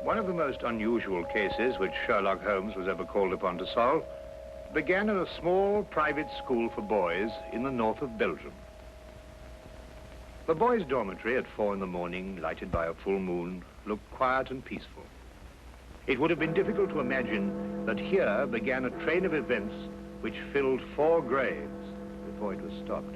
One of the most unusual cases which Sherlock Holmes was ever called upon to solve began in a small private school for boys in the north of Belgium. The boys' dormitory at 4 in the morning, lighted by a full moon, looked quiet and peaceful. It would have been difficult to imagine that here began a train of events which filled 4 graves before it was stopped.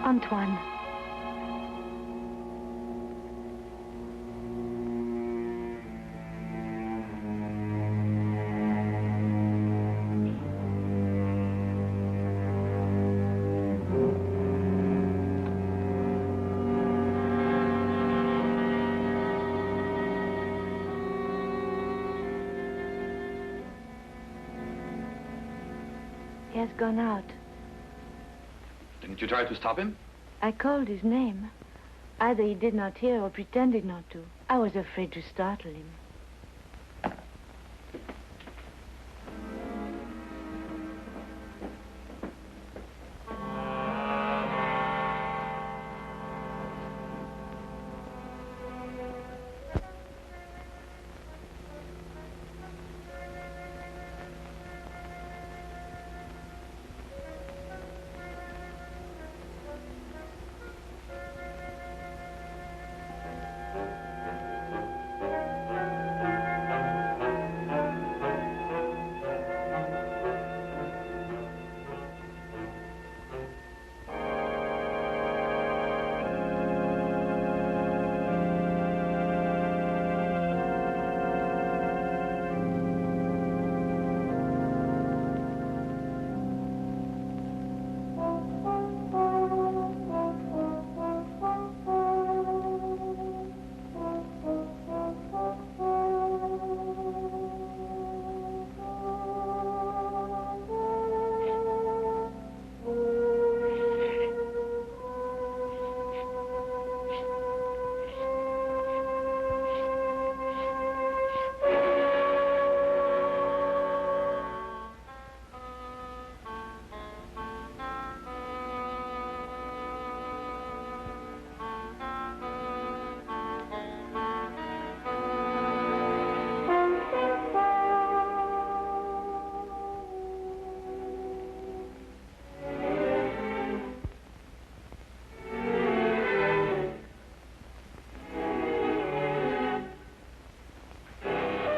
Antoine. He has gone out. Didn't you try to stop him? I called his name. Either he did not hear or pretended not to. I was afraid to startle him.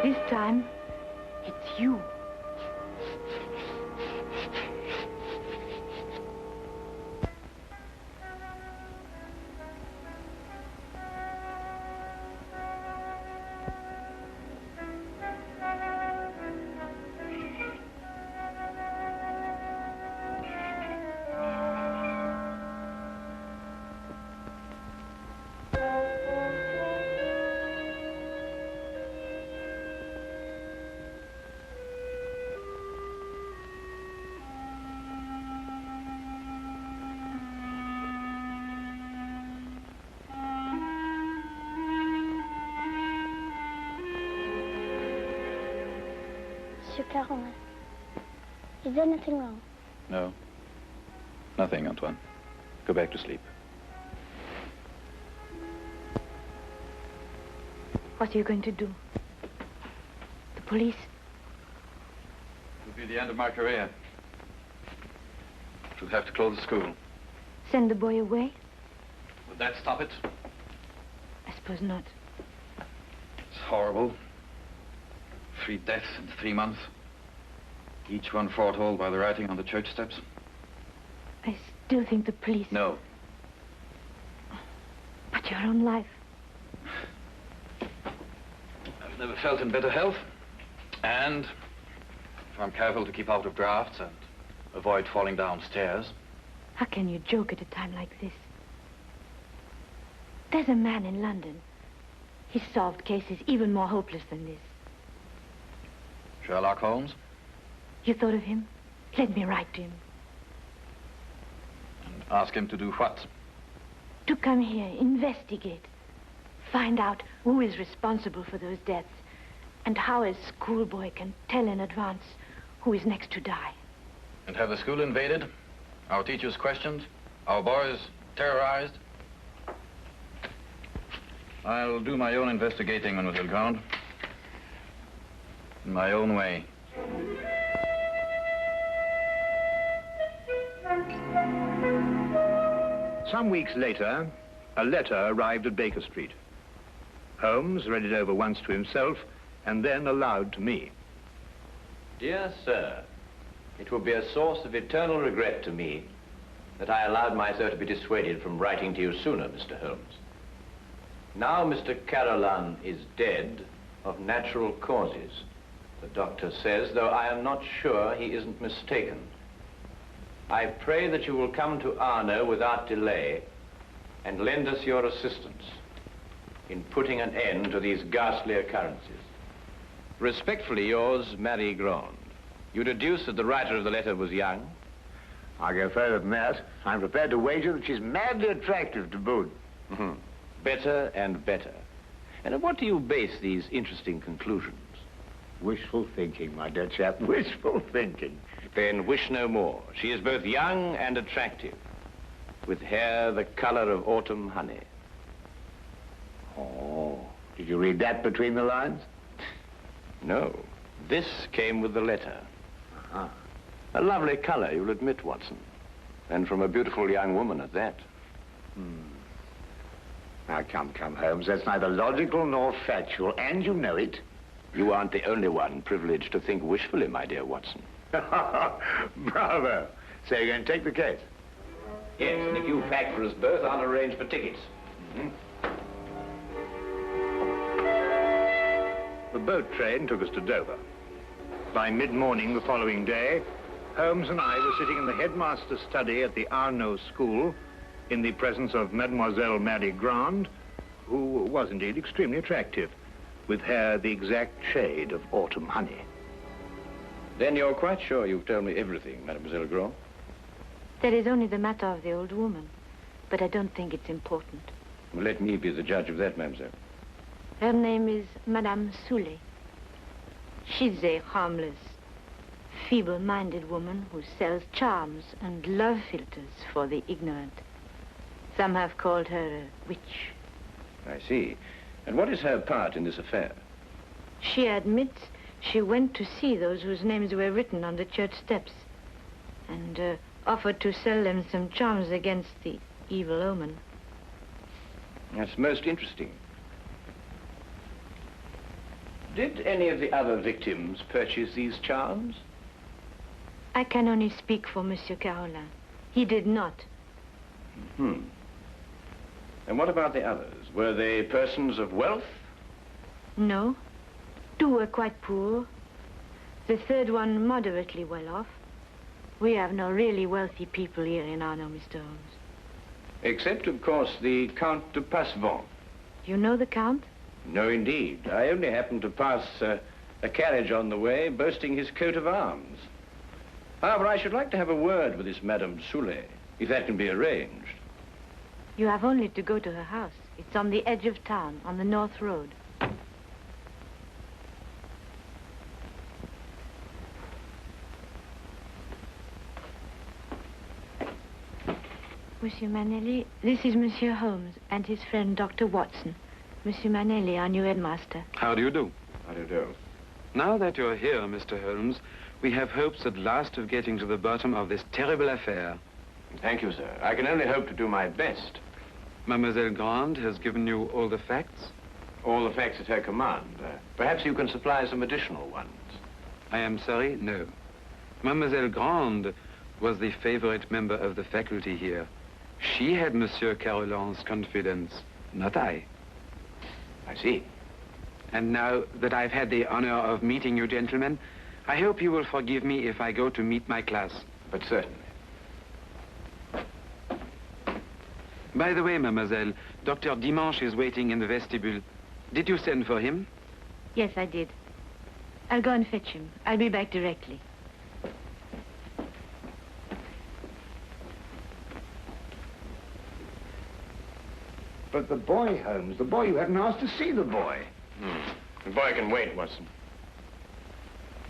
This time, it's you. Monsieur Caron, is there anything wrong? No. Nothing, Antoine. Go back to sleep. What are you going to do? The police? It will be the end of my career. We'll have to close the school. Send the boy away? Would that stop it? I suppose not. It's horrible. 3 deaths in 3 months. Each one foretold by the writing on the church steps. I still think the police... No. But your own life. I've never felt in better health. And if I'm careful to keep out of drafts and avoid falling downstairs. How can you joke at a time like this? There's a man in London He's solved cases even more hopeless than this. Sherlock Holmes? You thought of him? Let me write to him. And ask him to do what? To come here, investigate. Find out who is responsible for those deaths and how a schoolboy can tell in advance who is next to die. And have the school invaded? Our teachers questioned? Our boys terrorized? I'll do my own investigating, Mademoiselle Grande. In my own way. Some weeks later, a letter arrived at Baker Street. Holmes read it over once to himself and then aloud to me. Dear sir, it will be a source of eternal regret to me that I allowed myself to be dissuaded from writing to you sooner, Mr. Holmes. Now Mr. Carolan is dead of natural causes, the doctor says, though I am not sure he isn't mistaken. I pray that you will come to Arno without delay and lend us your assistance in putting an end to these ghastly occurrences. Respectfully yours, Marion Crawford. You deduce that the writer of the letter was young? I'll go further than that. I'm prepared to wager that she's madly attractive to boot. Mm-hmm. Better and better. And on what do you base these interesting conclusions? Wishful thinking, my dear chap. Wishful thinking. Then wish no more. She is both young and attractive, with hair the color of autumn honey. Oh, did you read that between the lines? No. This came with the letter. Uh-huh. A lovely color, you'll admit, Watson. And from a beautiful young woman at that. Now, come, Holmes. That's neither logical nor factual, and you know it. You aren't the only one privileged to think wishfully, my dear Watson. Bravo. So you're going to take the case? Yes, and if you pack for us both, I'll arrange for tickets. The boat train took us to Dover. By mid-morning the following day, Holmes and I were sitting in the headmaster's study at the Arno School in the presence of Mademoiselle Marion Crawford, who was indeed extremely attractive, with hair the exact shade of autumn honey. Then you're quite sure you've told me everything, Mademoiselle Crawford? That is only the matter of the old woman, but I don't think it's important. Well, let me be the judge of that, mademoiselle. Her name is Madame Soulet. She's a harmless, feeble-minded woman who sells charms and love philters for the ignorant. Some have called her a witch. I see. And what is her part in this affair? She admits she went to see those whose names were written on the church steps and offered to sell them some charms against the evil omen. That's most interesting. Did any of the other victims purchase these charms? I can only speak for Monsieur Carolin. He did not. And what about the others? Were they persons of wealth? No. Two were quite poor. The third one moderately well off. We have no really wealthy people here in Arno, Mr. Holmes. Except, of course, the Count de Passevant. You know the Count? No, indeed. I only happened to pass a carriage on the way boasting his coat of arms. However, I should like to have a word with this Madame Soulet, if that can be arranged. You have only to go to her house. It's on the edge of town, on the North Road. Monsieur Manelli, this is Monsieur Holmes and his friend Dr. Watson. Monsieur Manelli, our new headmaster. How do you do? How do you do? Now that you're here, Mr. Holmes, we have hopes at last of getting to the bottom of this terrible affair. Thank you, sir. I can only hope to do my best. Mademoiselle Grande has given you all the facts? All the facts at her command. Perhaps you can supply some additional ones. I am sorry, no. Mademoiselle Grande was the favorite member of the faculty here. She had Monsieur Carolin's confidence, not I. I see. And now that I've had the honor of meeting you gentlemen, I hope you will forgive me if I go to meet my class. But certainly. By the way, mademoiselle, Dr. Dimanche is waiting in the vestibule. Did you send for him? Yes, I did. I'll go and fetch him. I'll be back directly. But the boy, Holmes, the boy, you hadn't asked to see the boy. The boy can wait, Watson.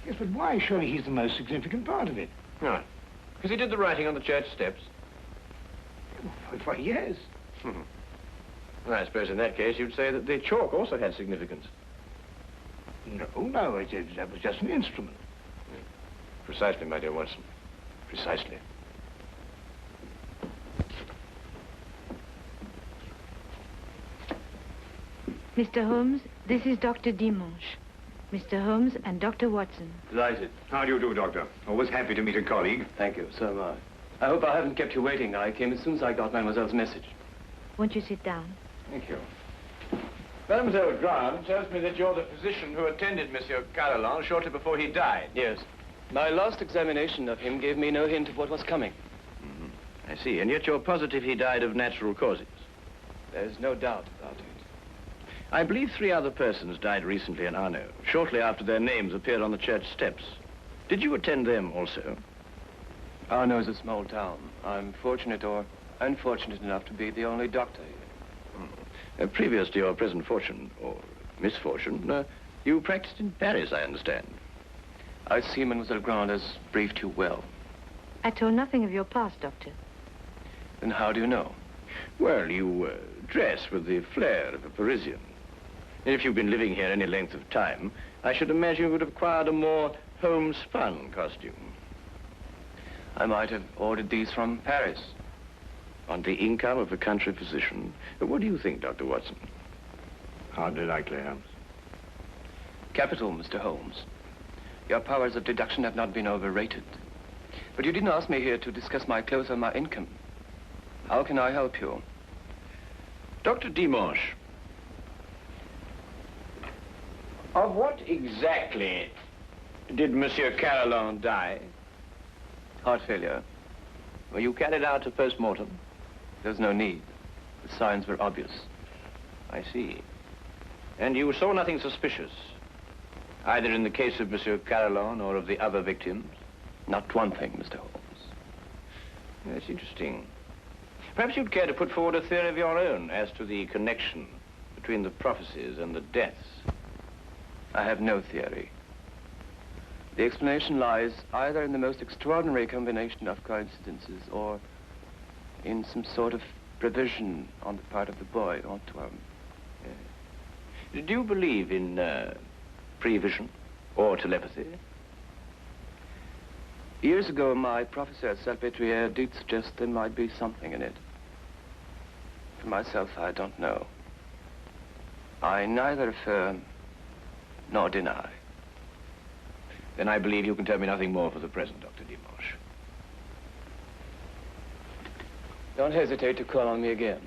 Yes, but why? Surely he's the most significant part of it. No, because he did the writing on the church steps. Why, yes. Well, I suppose in that case you'd say that the chalk also had significance. No, that was just an instrument. Precisely, my dear Watson. Precisely. Mr. Holmes, this is Dr. Dimanche. Mr. Holmes and Dr. Watson. Delighted. How do you do, Doctor? Always happy to meet a colleague. Thank you, so am I. I hope I haven't kept you waiting. I came as soon as I got Mademoiselle's message. Won't you sit down? Thank you. Mademoiselle Grant tells me that you're the physician who attended Monsieur Carolan shortly before he died. Yes. My last examination of him gave me no hint of what was coming. I see, and yet you're positive he died of natural causes. There's no doubt about it. I believe 3 other persons died recently in Arno, shortly after their names appeared on the church steps. Did you attend them also? Arno is a small town. I'm fortunate or unfortunate enough to be the only doctor here. Previous to your present fortune, or misfortune, you practiced in Paris, I understand. I see Mademoiselle Grant has briefed you well. I told nothing of your past, Doctor. Then how do you know? Well, you dress with the flair of a Parisian. If you've been living here any length of time, I should imagine you would have acquired a more homespun costume. I might have ordered these from Paris. On the income of a country physician. What do you think, Dr. Watson? Hardly likely, Holmes. Capital, Mr. Holmes. Your powers of deduction have not been overrated. But you didn't ask me here to discuss my clothes or my income. How can I help you? Dr. Dimanche, of what exactly did Monsieur Carolan die? Heart failure. Were you carried out to post-mortem? There's no need. The signs were obvious. I see. And you saw nothing suspicious, either in the case of Monsieur Carolan or of the other victims? Not one thing, Mr. Holmes. That's interesting. Perhaps you'd care to put forward a theory of your own as to the connection between the prophecies and the deaths. I have no theory. The explanation lies either in the most extraordinary combination of coincidences or in some sort of prevision on the part of the boy, Antoine. Do you believe in prevision or telepathy? Years ago, my professor at Salpêtrière did suggest there might be something in it. For myself, I don't know. I neither affirm nor deny. Then I believe you can tell me nothing more for the present, Dr. Dimanche. Don't hesitate to call on me again.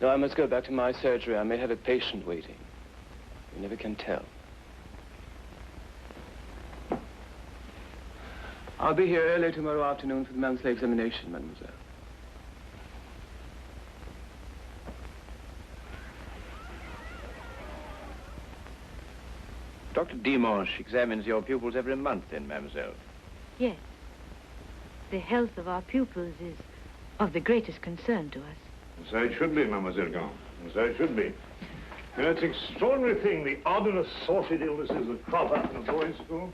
No, I must go back to my surgery. I may have a patient waiting. You never can tell. I'll be here early tomorrow afternoon for the monthly examination, mademoiselle. Dr. Dimanche examines your pupils every month, then, mademoiselle? Yes. The health of our pupils is of the greatest concern to us. So it should be, Mademoiselle Grant. So it should be. You know, it's an extraordinary thing, the odd and assorted illnesses that crop up in a boys' school.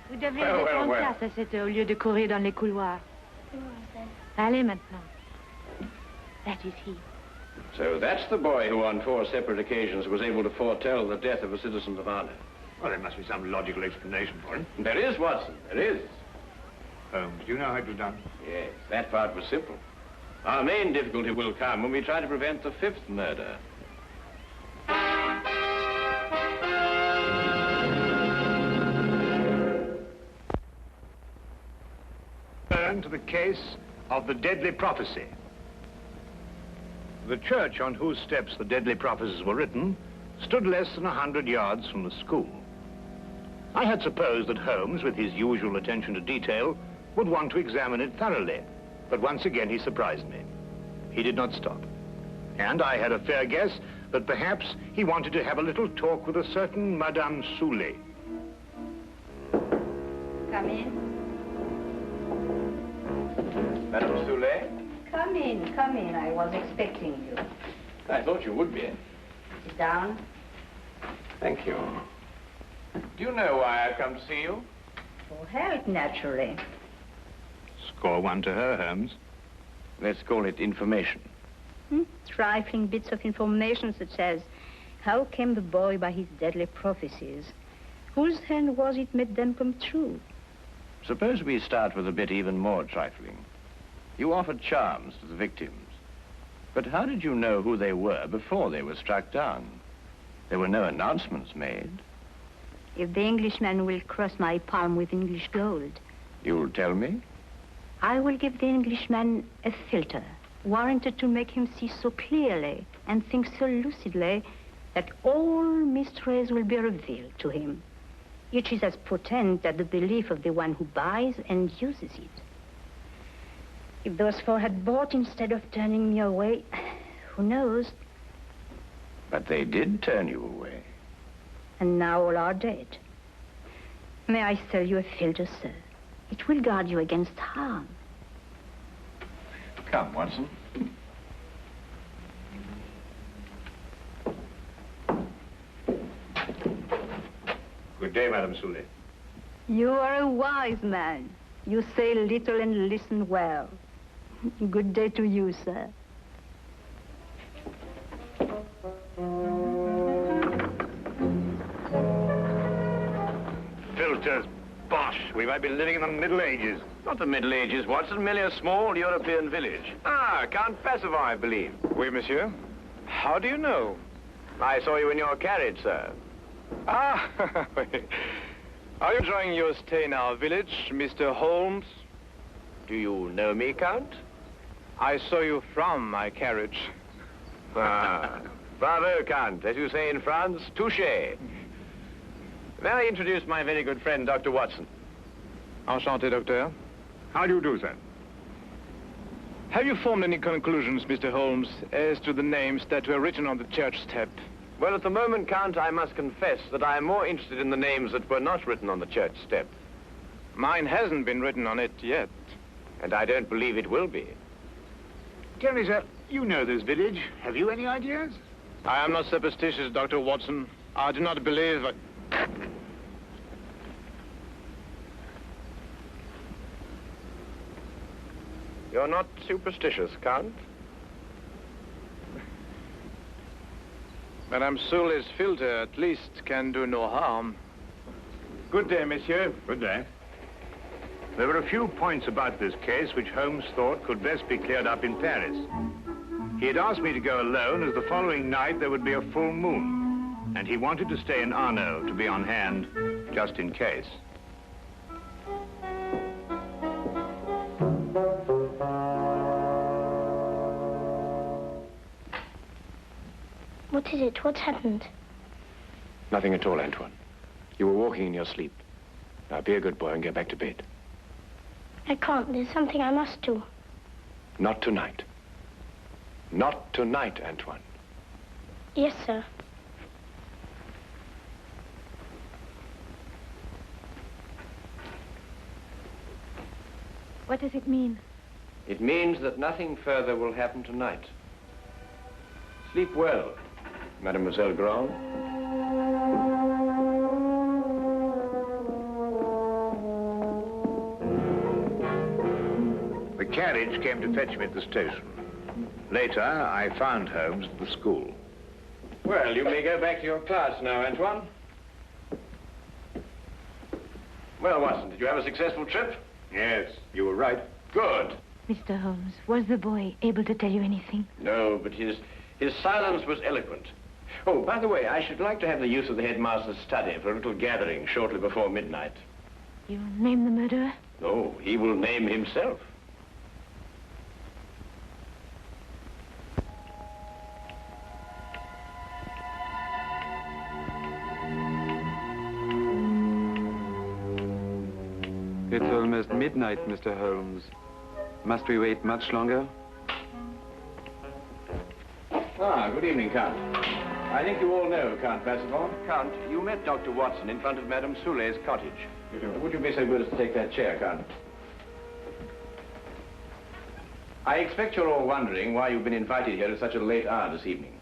Vous devez être en classe à cette heure au lieu de courir dans les couloirs. Allez maintenant. That is he. So that's the boy who on 4 separate occasions was able to foretell the death of a citizen of honor. Well, there must be some logical explanation for it. There is, Watson, there is. Holmes, do you know how it was done? Yes, that part was simple. Our main difficulty will come when we try to prevent the 5th murder. Turn to the case of the deadly prophecy. The church on whose steps the deadly prophecies were written stood less than 100 yards from the school. I had supposed that Holmes, with his usual attention to detail, would want to examine it thoroughly, but once again he surprised me. He did not stop. And I had a fair guess that perhaps he wanted to have a little talk with a certain Madame Soulet. Come in. Madame Soulet? Come in, come in. I was expecting you. I thought you would be. Sit down. Thank you. Do you know why I've come to see you? For help, naturally. Score one to her, Holmes. Let's call it information. Trifling bits of information such as how came the boy by his deadly prophecies? Whose hand was it made them come true? Suppose we start with a bit even more trifling. You offered charms to the victims. But how did you know who they were before they were struck down? There were no announcements made. If the Englishman will cross my palm with English gold, You'll tell me? I will give the Englishman a filter, warranted to make him see so clearly and think so lucidly that all mysteries will be revealed to him. Each is as potent as the belief of the one who buys and uses it. If those four had bought instead of turning me away, who knows? But they did turn you away. And now all are dead. May I sell you a filter, sir? It will guard you against harm. Come, Watson. Good day, Madame Soulet. You are a wise man. You say little and listen well. Good day to you, sir. Filters, bosh. We might be living in the Middle Ages. Not the Middle Ages, Watson, merely a small European village. Ah, Count Passivant, I believe. Oui, monsieur. How do you know? I saw you in your carriage, sir. Ah, are you enjoying your stay in our village, Mr. Holmes? Do you know me, Count? I saw you from my carriage. Ah, bravo, Count. As you say in France, touché. May I introduce my very good friend, Dr. Watson? Enchanté, docteur. How do you do, sir? Have you formed any conclusions, Mr. Holmes, as to the names that were written on the church step? Well, at the moment, Count, I must confess that I am more interested in the names that were not written on the church step. Mine hasn't been written on it yet. And I don't believe it will be. Tell me, sir, you know this village. Have you any ideas? I am not superstitious, Dr. Watson. I do not believe that... You're not superstitious, Count? Madame Soulet's filter, at least, can do no harm. Good day, monsieur. Good day. There were a few points about this case which Holmes thought could best be cleared up in Paris. He had asked me to go alone, as the following night there would be a full moon, and he wanted to stay in Arno to be on hand, just in case. What is it? What's happened? Nothing at all, Antoine. You were walking in your sleep. Now, be a good boy and get back to bed. I can't. There's something I must do. Not tonight. Not tonight, Antoine. Yes, sir. What does it mean? It means that nothing further will happen tonight. Sleep well, Mademoiselle Grand. The carriage came to fetch me at the station. Later, I found Holmes at the school. Well, you may go back to your class now, Antoine. Well, Watson, did you have a successful trip? Yes, you were right. Good. Mr. Holmes, was the boy able to tell you anything? No, but his silence was eloquent. Oh, by the way, I should like to have the use of the headmaster's study for a little gathering shortly before midnight. You name the murderer? No, he will name himself. It's almost midnight, Mr. Holmes. Must we wait much longer? Ah, good evening, Count. I think you all know Count Passavant. Count, you met Dr. Watson in front of Madame Soulet's cottage. Would you be so good as to take that chair, Count? I expect you're all wondering why you've been invited here at such a late hour this evening.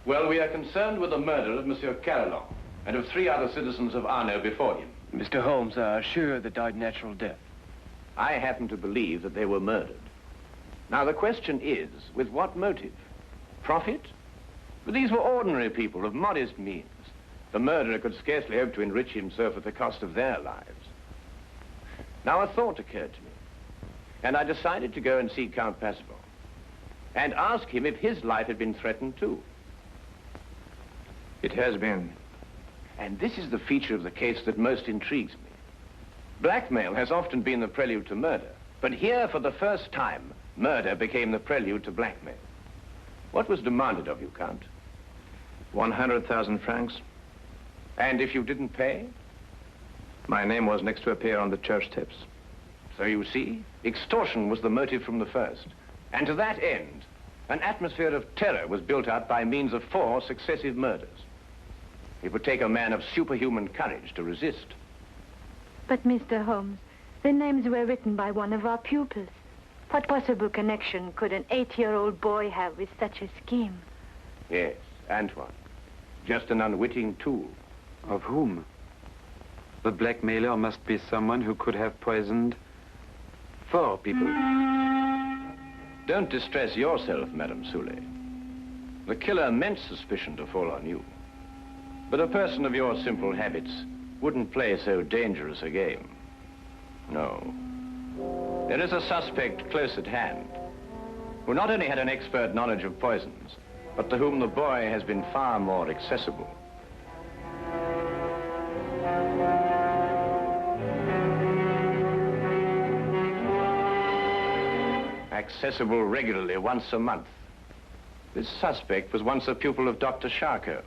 Well, we are concerned with the murder of Monsieur Carillon and of 3 other citizens of Arno before him. Mr. Holmes are sure they died natural death. I happen to believe that they were murdered. Now, the question is, with what motive? Profit? But these were ordinary people of modest means. The murderer could scarcely hope to enrich himself at the cost of their lives. Now, a thought occurred to me, and I decided to go and see Count Passavant and ask him if his life had been threatened too. It has been. And this is the feature of the case that most intrigues me. Blackmail has often been the prelude to murder, but here, for the first time, murder became the prelude to blackmail. What was demanded of you, Count? 100,000 francs. And if you didn't pay? My name was next to appear on the church steps. So you see, extortion was the motive from the first. And to that end, an atmosphere of terror was built up by means of 4 successive murders. It would take a man of superhuman courage to resist. But, Mr. Holmes, the names were written by one of our pupils. What possible connection could an 8-year-old boy have with such a scheme? Yes, Antoine. Just an unwitting tool. Of whom? The blackmailer must be someone who could have poisoned 4 people. Don't distress yourself, Madame Soulet. The killer meant suspicion to fall on you. But a person of your simple habits wouldn't play so dangerous a game. No. There is a suspect close at hand, who not only had an expert knowledge of poisons, but to whom the boy has been far more accessible. Accessible regularly once a month. This suspect was once a pupil of Dr. Charcot,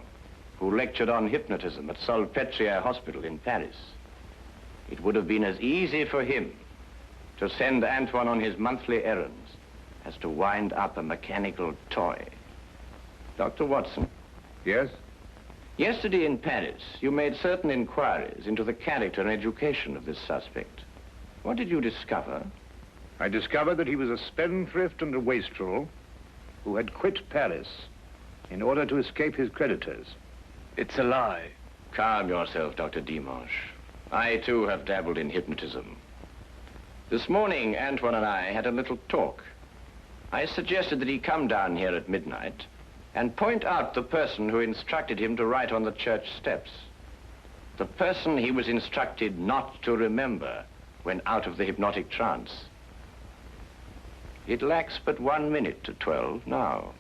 who lectured on hypnotism at Salpêtrière Hospital in Paris. It would have been as easy for him to send Antoine on his monthly errands as to wind up a mechanical toy. Dr. Watson. Yes? Yesterday in Paris, you made certain inquiries into the character and education of this suspect. What did you discover? I discovered that he was a spendthrift and a wastrel who had quit Paris in order to escape his creditors. It's a lie. Calm yourself, Dr. Dimanche. I, too, have dabbled in hypnotism. This morning, Antoine and I had a little talk. I suggested that he come down here at midnight and point out the person who instructed him to write on the church steps. The person he was instructed not to remember when out of the hypnotic trance. It lacks but 1 minute to 12 now.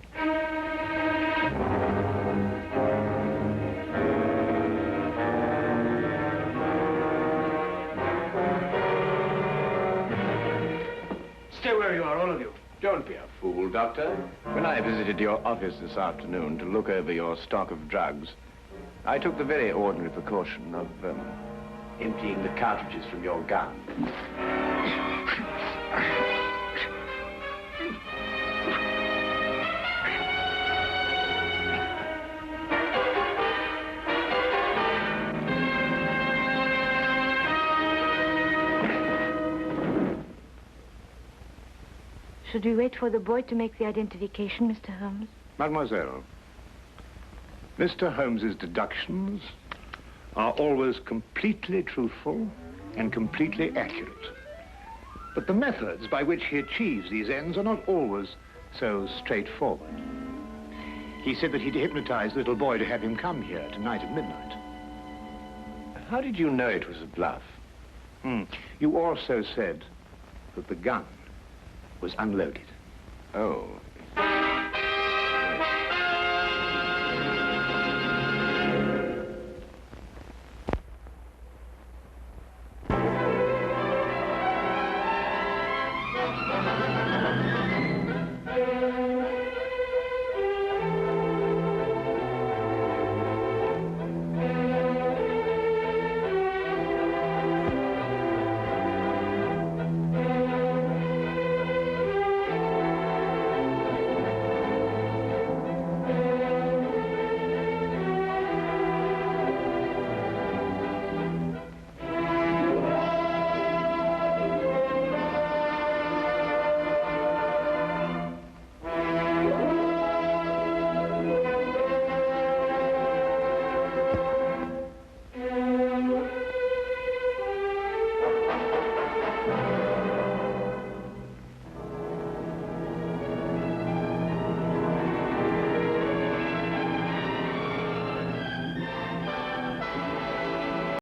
Stay where you are, all of you. Don't be a fool, Doctor. When I visited your office this afternoon to look over your stock of drugs, I took the very ordinary precaution of emptying the cartridges from your gun. Should we wait for the boy to make the identification, Mr. Holmes? Mademoiselle, Mr. Holmes's deductions are always completely truthful and completely accurate. But the methods by which he achieves these ends are not always so straightforward. He said that he'd hypnotized the little boy to have him come here tonight at midnight. How did you know it was a bluff? You also said that the gun was unloaded. Oh,